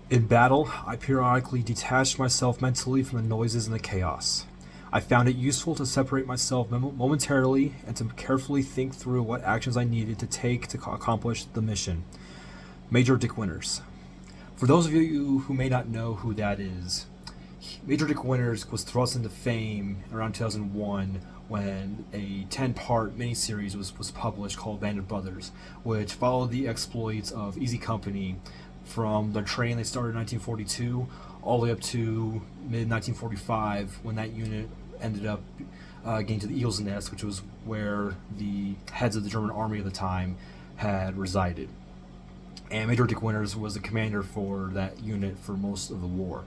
In battle, I periodically detached myself mentally from the noises and the chaos. I found it useful to separate myself momentarily and to carefully think through what actions I needed to take to accomplish the mission. Major Dick Winters. For those of you who may not know who that is, Major Dick Winters was thrust into fame around 2001 when a 10-part miniseries was published called Band of Brothers, which followed the exploits of Easy Company from the training they started in 1942 all the way up to mid 1945 when that unit ended up getting to the Eagle's Nest, which was where the heads of the German army at the time had resided. And Major Dick Winters was the commander for that unit for most of the war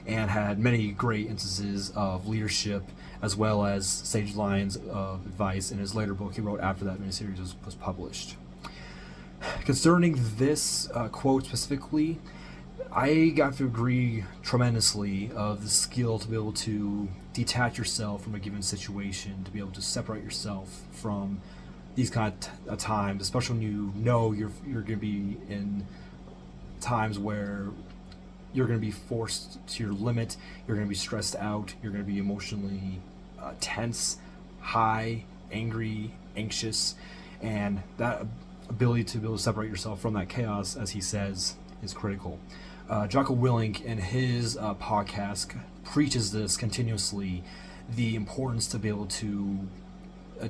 and had many great instances of leadership as well as sage lines of advice in his later book he wrote after that miniseries was published. Concerning this quote specifically, I got to agree tremendously of the skill to be able to detach yourself from a given situation, to be able to separate yourself from these kind of times, especially when you know you're going to be in times where you're going to be forced to your limit, you're going to be stressed out, you're going to be emotionally tense, high, angry, anxious, and that ability to be able to separate yourself from that chaos, as he says, is critical. Jocko Willink in his podcast preaches this continuously, the importance to be able to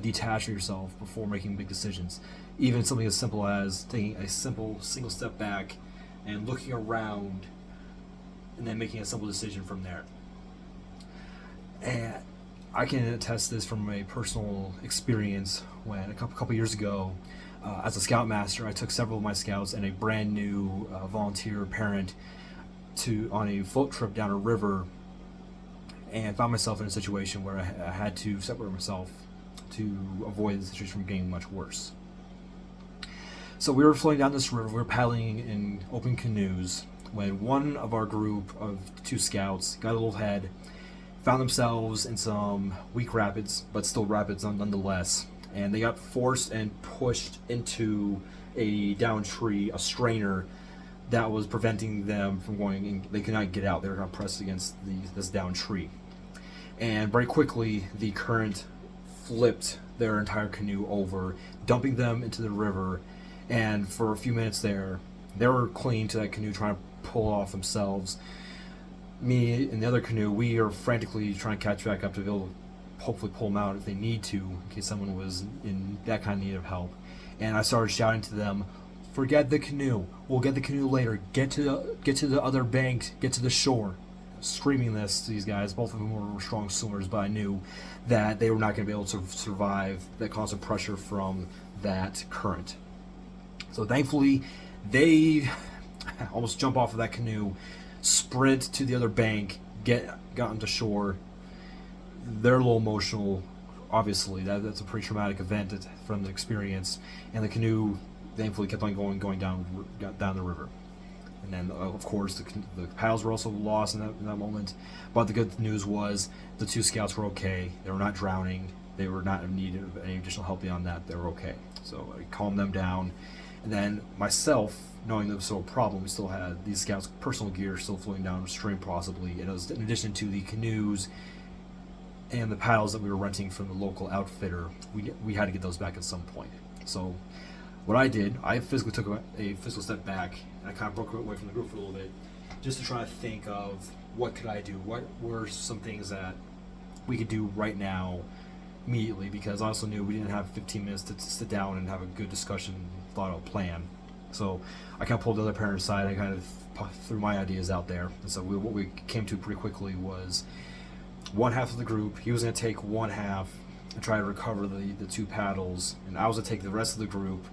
detach yourself before making big decisions. Even something as simple as taking a simple single step back and looking around and then making a simple decision from there. And I can attest this from a personal experience when a couple years ago, as a scoutmaster, I took several of my scouts and a brand new volunteer parent on a float trip down a river, and found myself in a situation where I had to separate myself to avoid the situation from getting much worse. So we were floating down this river, we were paddling in open canoes, when one of our group of two scouts got a little ahead, found themselves in some weak rapids, but still rapids nonetheless, and they got forced and pushed into a down tree, a strainer that was preventing them from going, and they could not get out. They were pressed against this down tree. And very quickly, the current flipped their entire canoe over, dumping them into the river, and for a few minutes there, they were clinging to that canoe, trying to pull off themselves. Me and the other canoe, we are frantically trying to catch back up to be able to hopefully pull them out if they need to, in case someone was in that kind of need of help. And I started shouting to them, "Forget the canoe. We'll get the canoe later. Get to the other bank. Get to the shore." Screaming this to these guys, both of them were strong swimmers, but I knew that they were not going to be able to survive that constant pressure from that current. So thankfully, they almost jump off of that canoe, sprint to the other bank, got onto shore. They're a little emotional, obviously. That's a pretty traumatic event from the experience, and the canoe thankfully kept on going down the river. And then, of course, the paddles were also lost in that moment. But the good news was the two scouts were okay. They were not drowning. They were not in need of any additional help beyond that. They were okay. So I calmed them down. And then myself, knowing there was still a problem, we still had these scouts' personal gear still floating downstream possibly. And it was in addition to the canoes and the paddles that we were renting from the local outfitter. We had to get those back at some point. So what I did, I physically took a physical step back, and I kind of broke away from the group for a little bit, just to try to think of what could I do, what were some things that we could do right now, immediately, because I also knew we didn't have 15 minutes to sit down and have a good discussion, thought out plan. So I kind of pulled the other parent aside, I kind of threw my ideas out there, and so what we came to pretty quickly was one half of the group, he was going to take one half and try to recover the two paddles, and I was going to take the rest of the group,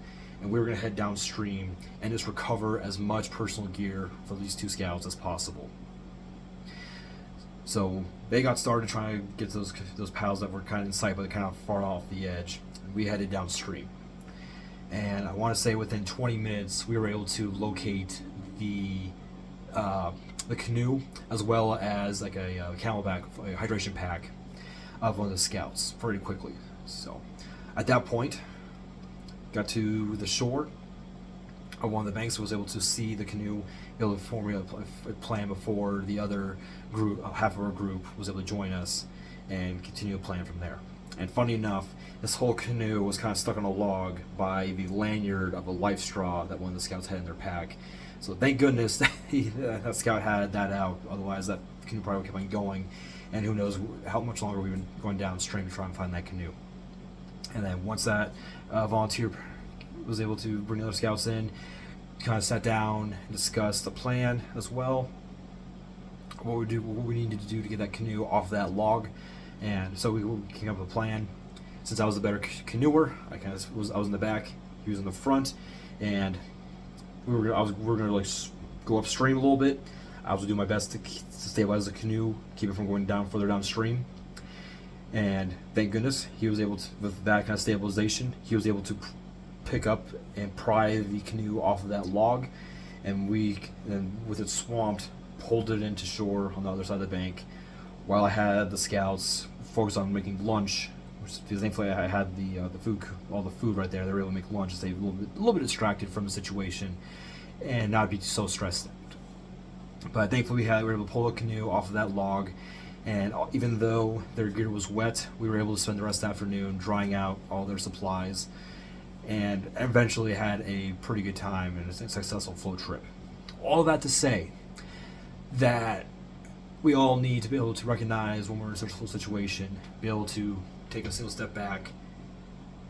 and we were going to head downstream and just recover as much personal gear for these two scouts as possible. So they got started trying to get those paddles that were kind of in sight but kind of far off the edge, and we headed downstream. And I want to say within 20 minutes we were able to locate the canoe as well as like a Camelback, a hydration pack of one of the scouts pretty quickly. So at that point, got to the shore, one of the banks was able to see the canoe, able to formulate a plan before the other group, half of our group, was able to join us and continue a plan from there. And funny enough, this whole canoe was kind of stuck on a log by the lanyard of a life straw that one of the scouts had in their pack. So thank goodness that that scout had that out. Otherwise, that canoe probably kept on going, and who knows how much longer we've been going downstream to try and find that canoe. And then once that volunteer was able to bring other scouts in, kind of sat down and discussed the plan as well. What we needed to do to get that canoe off that log, and so we came up with a plan. Since I was the better canoeer, I was in the back, he was in the front, and we were gonna like go upstream a little bit. I was doing my best to stabilize the canoe, keep it from going down further downstream. And thank goodness he was able to, with that kind of stabilization, he was able to pick up and pry the canoe off of that log, and with it swamped, pulled it into shore on the other side of the bank, while I had the scouts focused on making lunch. Because thankfully I had all the food right there. They were able to make lunch and stay a little bit distracted from the situation, and not be so stressed out. But thankfully we were able to pull the canoe off of that log, and even though their gear was wet, we were able to spend the rest of the afternoon drying out all their supplies, and eventually had a pretty good time and a successful float trip. All that to say that we all need to be able to recognize when we're in such a situation, be able to take a single step back,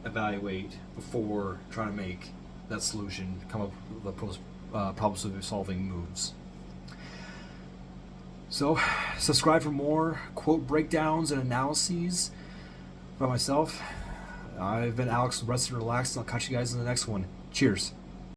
evaluate before trying to make that solution, come up with problem solving moves. So, subscribe for more quote breakdowns and analyses by myself. I've been Alex, Rest and Relax, and I'll catch you guys in the next one. Cheers.